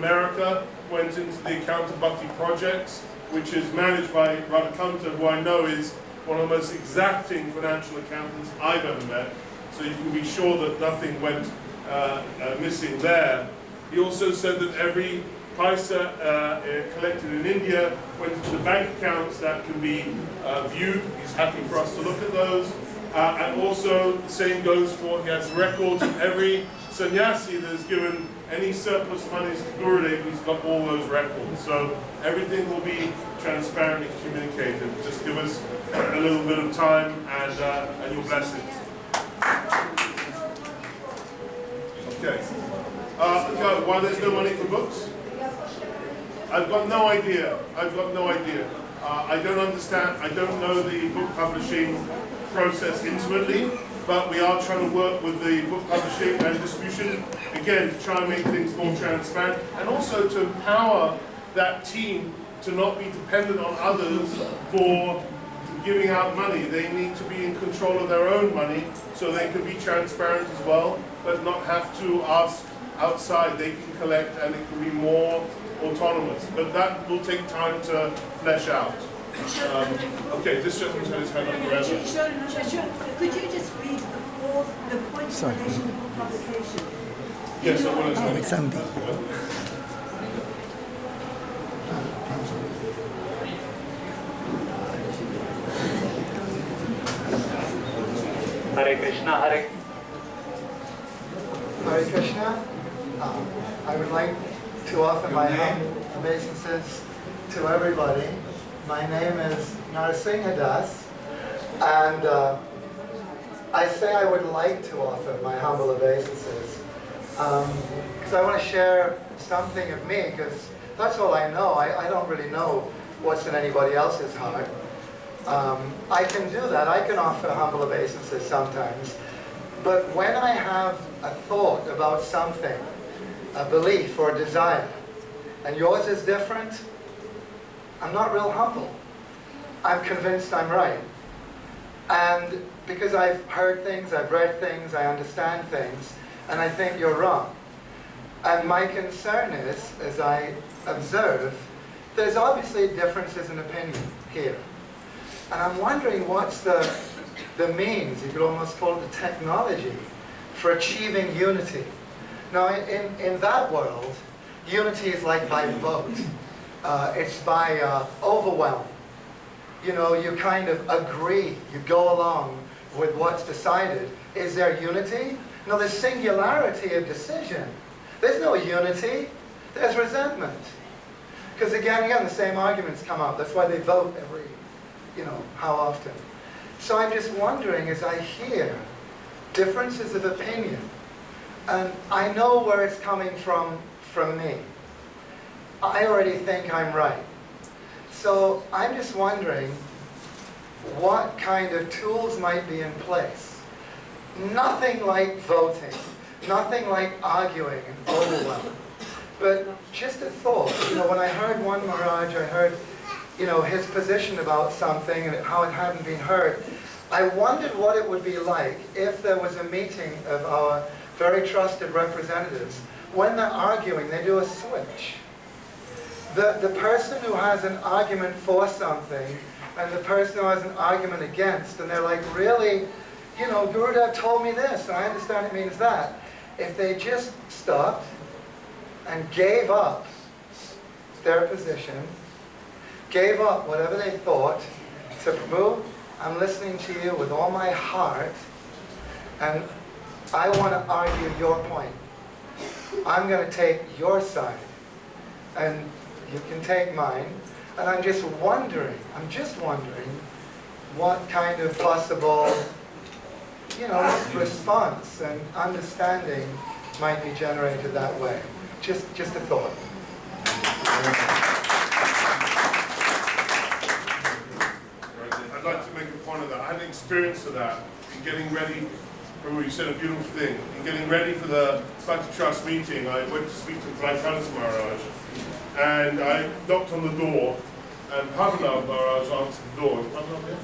America went into the Accountability Projects, which is managed by Radhakanta, who I know is one of the most exacting financial accountants I've ever met. So you can be sure that nothing went missing there. He also said that every paisa collected in India went to the bank accounts that can be viewed. He's happy for us to look at those. And also, the same goes for, he has records of every sannyasi that has given any surplus monies to Gurudev. He's got all those records. So everything will be transparently communicated. Just give us a little bit of time and your blessings. Okay. Why there's no money for books? I've got no idea. I've got no idea. I don't understand. I don't know the book publishing process intimately, but we are trying to work with the book publishing and distribution, again, to try and make things more transparent, and also to empower that team to not be dependent on others for giving out money. They need to be in control of their own money so they can be transparent as well, but not have to ask outside. They can collect and it can be more autonomous. But that will take time to flesh out. Okay, this gentleman's had his hand up forever. Could you just read the point in relation to book publication? Yes, I want to. Oh, it's Andy. Hare Krishna, Hare Krishna. I would like to offer my humble obeisances to everybody. My name is Narasingha Das, and I say I would like to offer my humble obeisances because I want to share something of me, because that's all I know. I don't really know what's in anybody else's heart. I can do that. I can offer humble obeisances sometimes. But when I have a thought about something, a belief or a desire, and yours is different, I'm not real humble. I'm convinced I'm right. And because I've heard things, I've read things, I understand things, and I think you're wrong. And my concern is, as I observe, there's obviously differences in opinion here. And I'm wondering what's the means, you could almost call it the technology, for achieving unity. Now, in that world, unity is like by vote. It's by overwhelm. You know, you kind of agree, you go along with what's decided. Is there unity? No, there's singularity of decision. There's no unity, there's resentment. Because again, the same arguments come up. That's why they vote every, how often. So I'm just wondering, as I hear differences of opinion, and I know where it's coming from me. I already think I'm right. So I'm just wondering what kind of tools might be in place. Nothing like voting, nothing like arguing and overwhelm, but just a thought. When I heard one Maharaj, I heard, his position about something and how it hadn't been heard. I wondered what it would be like if there was a meeting of our very trusted representatives. When they're arguing, they do a switch. The person who has an argument for something and the person who has an argument against, and they're like, really, Gurudev told me this, and I understand it means that. If they just stopped and gave up their position, gave up whatever they thought, said, Prabhu, I'm listening to you with all my heart, and I want to argue your point. I'm going to take your side, and you can take mine. And I'm just wondering what kind of possible, response and understanding might be generated that way. Just a thought. I'd like to make a point of that. I had an experience of that in getting ready. Remember, you said a beautiful thing. In getting ready for the Bhakti Trust meeting, I went to speak to Vaikanas Maharaj, and I knocked on the door, and Padmanabh Maharaj answered the door. Is Padmanabh here?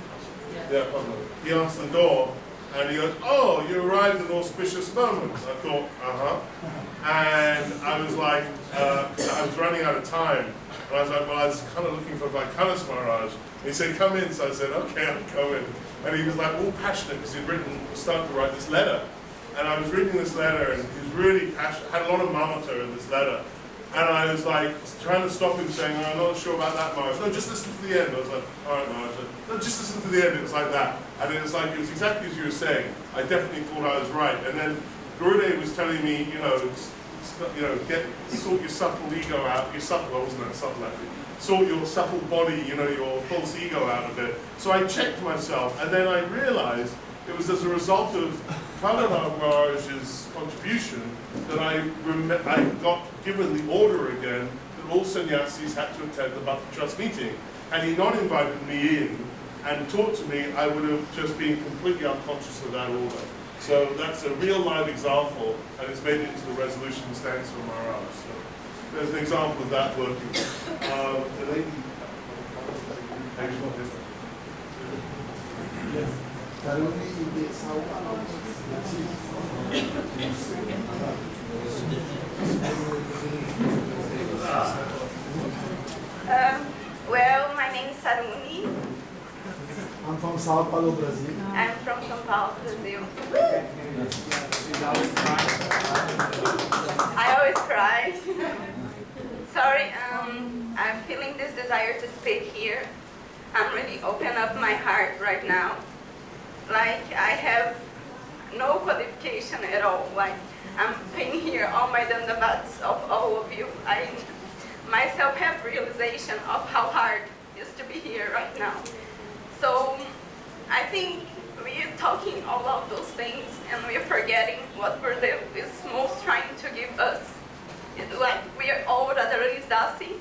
Yeah, Padmanabh. He answered the door, and he goes, "Oh, you arrived at an auspicious moment." I thought, And I was like, 'cause I I was running out of time. And I was like, well, I was kind of looking for Vaikanas Maharaj. And he said, come in. So I said, okay, I'll go in. And he was like all passionate because he'd started to write this letter. And I was reading this letter, and he was really passionate, had a lot of mamata in this letter. And I was like, trying to stop him saying, oh, I'm not sure about that, Maharaj. No, just listen to the end. I was like, all right, Maharaj. No, just listen to the end. It was like that. And it was like, it was exactly as you were saying. I definitely thought I was right. And then Gurudev was telling me, sort your subtle ego out. Your subtle, well, wasn't that subtle actually? Sort your subtle body, your false ego out of it. So I checked myself, and then I realized it was as a result of Kalana Maharaj's contribution that I got given the order again that all sannyasis had to attend the Bhakti Trust meeting. Had he not invited me in and taught to me, I would have just been completely unconscious of that order. So that's a real live example, and it's made it into the resolution stands for Maharaj. So there's an example of that working. The lady. Yes. Well, my name is Saruni. I'm from Sao Paulo, Brazil. I'm from São Paulo, Brazil. I always cry. Sorry, I'm feeling this desire to speak here. I'm really opening up my heart right now. Like, I have no qualification at all. Like, I'm paying here all my dandavats of all of you. I myself have realization of how hard it is to be here right now. So I think we are talking all of those things and we are forgetting what Gurudev is most trying to give us. It's like we are all Radharani's Dasi,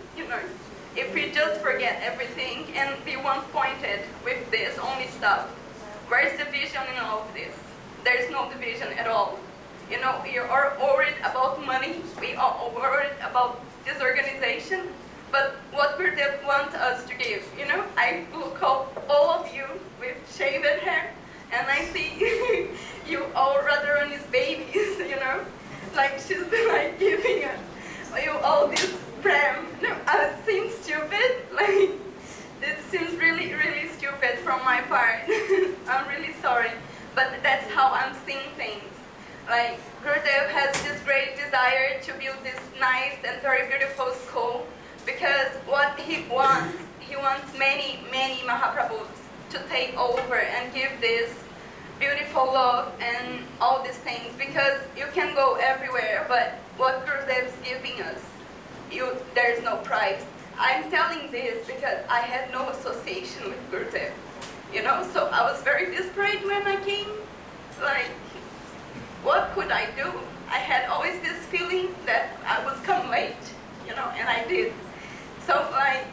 If we just forget everything and be one-pointed with this only stuff, where's the vision in all of this? There is no division at all. You're all worried about money. We are all worried about this organization. But what Gurudev wants us to give, I look at all of you with shaved hair, and I see you all Radharani's babies, Like she's like giving us you all this prem. It seems stupid, like this seems really, really stupid from my part. I'm really sorry, but that's how I'm seeing things. Like Gurudev has this great desire to build this nice and very beautiful school. Because what he wants many, many Mahaprabhus to take over and give this beautiful love and all these things. Because you can go everywhere, but what Gurudev is giving us, there's no price. I'm telling this because I had no association with Gurudev, So I was very desperate when I came. Like, what could I do? I had always this feeling that I would come late, and I did. So like,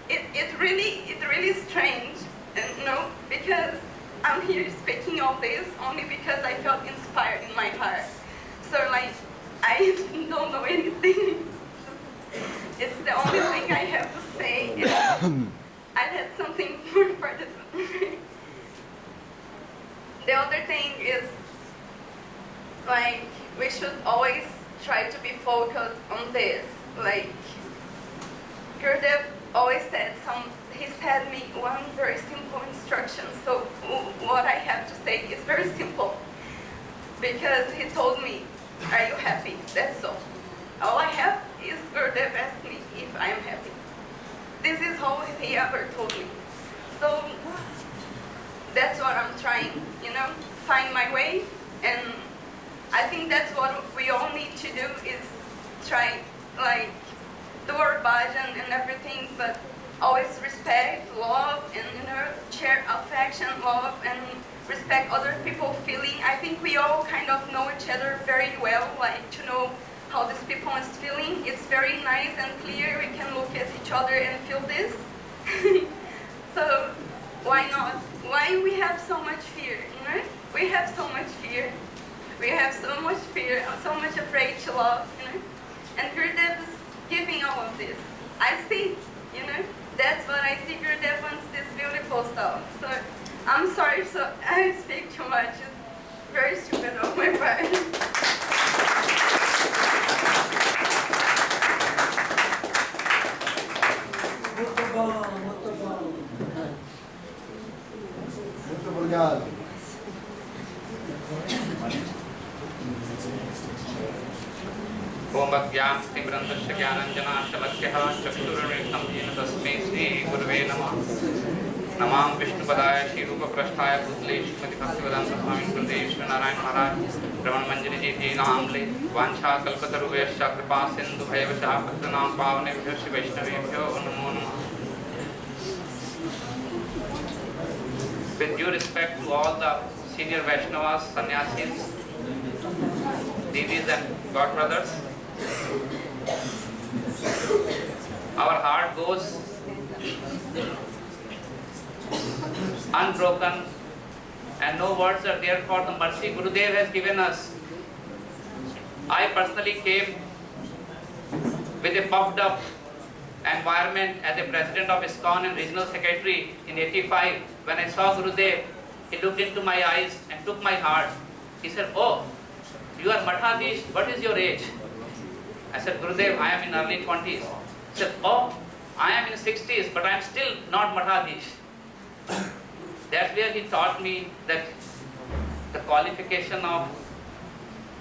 it's really strange, because I'm here speaking all this only because I felt inspired in my heart. So like, I don't know anything. It's the only thing I have to say. I had something more important. The other thing is, like, we should always try to be focused on this. Like, Gurudev always said he said me one very simple instruction. So what I have to say is very simple. Because he told me, are you happy? That's all. All I have is Gurudev asked me if I am happy. This is all he ever told me. So that's what I'm trying, find my way. And I think that's what we all need to do is try, like, do our bhajan and everything, but always respect, love, and share affection, love, and respect other people's feeling. I think we all kind of know each other very well, like to know how this people is feeling. It's very nice and clear. We can look at each other and feel this. So why not? Why we have so much fear? We have so much fear. We have so much fear, so much afraid to love. And Gurudev is giving all of this. I see, that's what I see. Gurudev wants this beautiful stuff. So I'm sorry, so I speak too much. It's very stupid on my part. ज्ञानतिमिरन्दस्य ज्ञानञ्जनाशलाकः चक्षुरुन्मिलितं येन तस्मै श्रीगुरवे नमः। नमां विष्णुपदाय श्रीरूपप्रष्ठाय भूतले श्रीमद्भक्तिवेदान्त स्वामी गुरुदेव श्रीनारायण महाराज रमणमंजरी जी की नामले वाञ्छाकल्पतरुभ्यश्च कृपा सिन्धुभयवशः भक्तानां पावनेभ्यो श्री वैष्णवेभ्यो नमो नमः। With due respect to all the senior Vaishnavas, sannyasis, devotees and God brothers, our heart goes unbroken and no words are there for the mercy Gurudev has given us. I personally came with a puffed up environment as a president of ISKCON and regional secretary in '85. When I saw Gurudev, he looked into my eyes and took my heart. He said, "Oh, you are Mathadish, what is your age?" I said, "Gurudev, I am in early 20s. He said, "Oh, I am in 60s, but I am still not Mathadish." That's where he taught me that the qualification of,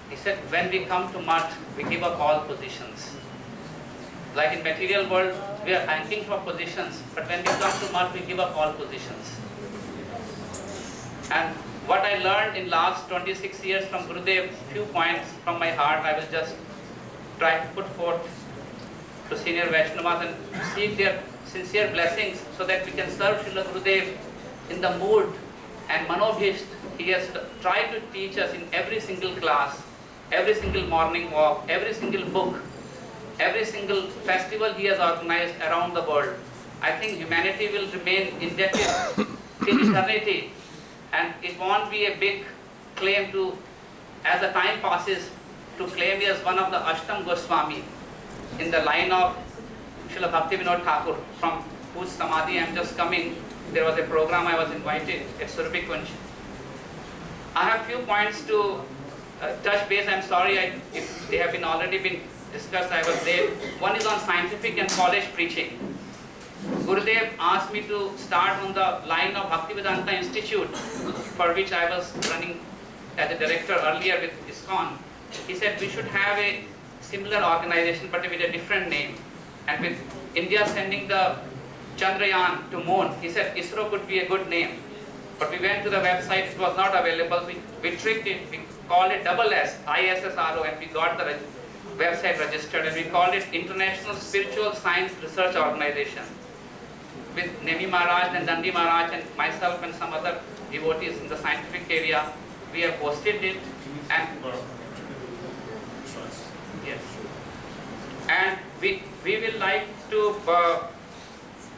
he said, when we come to Math, we give up all positions. Like in material world, we are hanking for positions, but when we come to Math, we give up all positions. And what I learned in last 26 years from Gurudev, few points from my heart, I will just try to put forth to senior Vaishnavas and seek their sincere blessings so that we can serve Srila Gurudev in the mood and manobhisht he has tried to teach us in every single class, every single morning walk, every single book, every single festival he has organized around the world. I think humanity will remain indebted till eternity, and it won't be a big claim to, as the time passes, to claim as one of the Ashtam Goswami in the line of Srila Bhaktivinoda Thakur, from whose Samadhi I am just coming. There was a program I was invited at Surabhi Kunj. I have few points to touch base. I am sorry if they have been already been discussed, I was there. One is on scientific and college preaching. Gurudev asked me to start on the line of Bhaktivedanta Institute, for which I was running as a director earlier with ISKCON. He said we should have a similar organization but with a different name. And with India sending the Chandrayaan to moon, he said ISRO could be a good name. But we went to the website, it was not available. We tricked it, we called it double S, ISSRO, and we got the website registered, and we called it International Spiritual Science Research Organization. With Nemi Maharaj and Dandi Maharaj and myself and some other devotees in the scientific area, we have hosted it, and yes, and we will like to,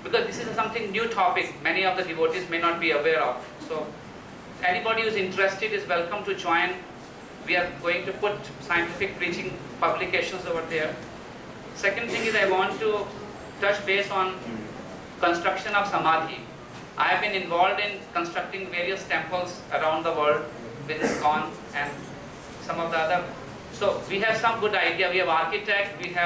because this is something new topic, many of the devotees may not be aware of. So anybody who is interested is welcome to join. We are going to put scientific preaching publications over there. Second thing is I want to touch base on construction of Samadhi. I have been involved in constructing various temples around the world with ISKCON and some of the other. So we have some good idea. We have architect, we have